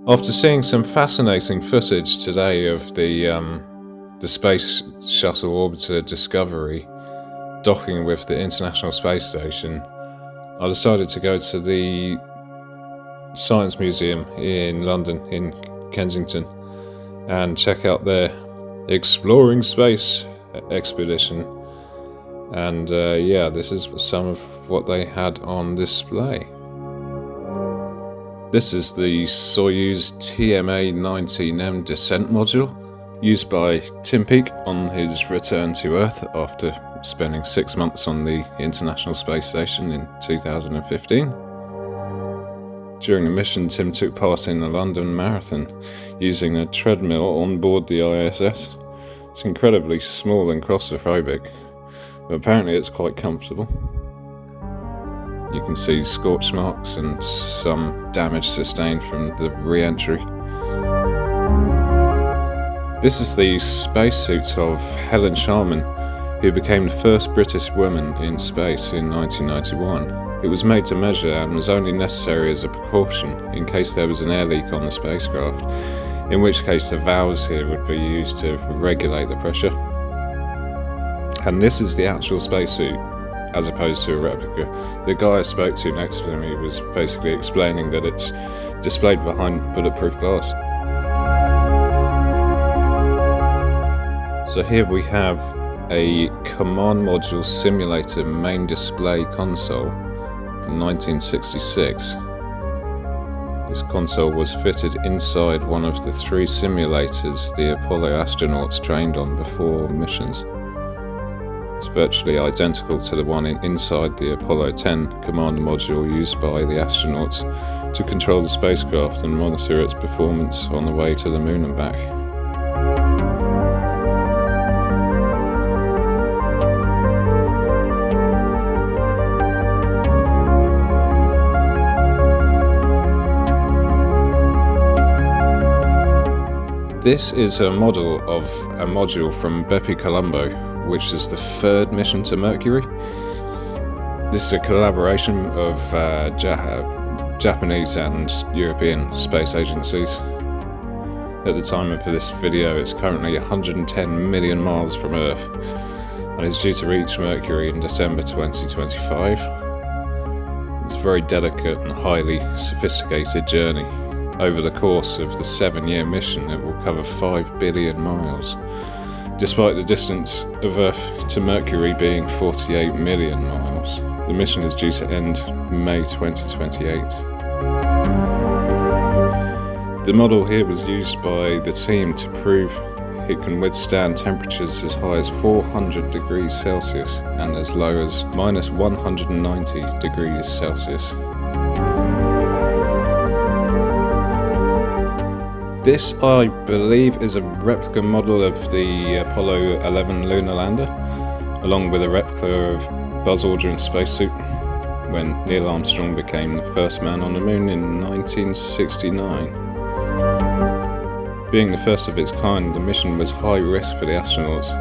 After seeing some fascinating footage today of the Space Shuttle Orbiter Discovery docking with the International Space Station, I decided to go to the Science Museum in London, in Kensington, and check out their Exploring Space expedition. And this is some of what they had on display. This is the Soyuz TMA-19M descent module, used by Tim Peake on his return to Earth after spending 6 months on the International Space Station in 2015. During the mission, Tim took part in the London Marathon using a treadmill on board the ISS. It's incredibly small and claustrophobic, but apparently it's quite comfortable. You can see scorch marks and some damage sustained from the re-entry. This is the spacesuit of Helen Sharman, who became the first British woman in space in 1991. It was made to measure and was only necessary as a precaution in case there was an air leak on the spacecraft, in which case the valves here would be used to regulate the pressure. And this is the actual spacesuit, as opposed to a replica. The guy I spoke to next to me was basically explaining that it's displayed behind bulletproof glass. So here we have a command module simulator main display console from 1966. This console was fitted inside one of the 3 simulators the Apollo astronauts trained on before missions. It's virtually identical to the one inside the Apollo 10 command module used by the astronauts to control the spacecraft and monitor its performance on the way to the moon and back. This is a model of a module from Bepi Colombo, which is the 3rd mission to Mercury. This is a collaboration of Japanese and European space agencies. At the time of this video, it's currently 110 million miles from Earth and is due to reach Mercury in December 2025. It's a very delicate and highly sophisticated journey. Over the course of the 7-year mission, it will cover 5 billion miles. Despite the distance of Earth to Mercury being 48 million miles, the mission is due to end May 2028. The model here was used by the team to prove it can withstand temperatures as high as 400 degrees Celsius and as low as minus 190 degrees Celsius. This, I believe, is a replica model of the Apollo 11 lunar lander, along with a replica of Buzz Aldrin's spacesuit when Neil Armstrong became the first man on the moon in 1969. Being the first of its kind, the mission was high risk for the astronauts.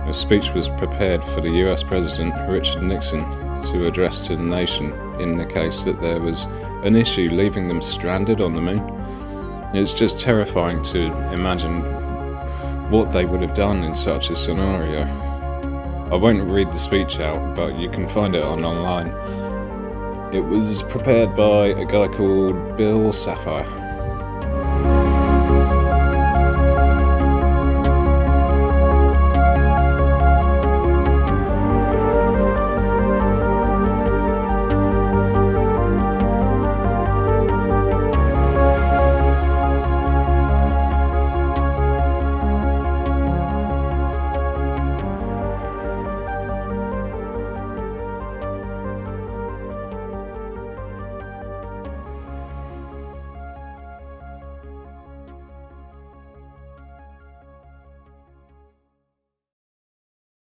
A speech was prepared for the US President Richard Nixon to address to the nation in the case that there was an issue leaving them stranded on the moon. It's just terrifying to imagine what they would have done in such a scenario. I won't read the speech out, but you can find it online. It was prepared by a guy called Bill Safire.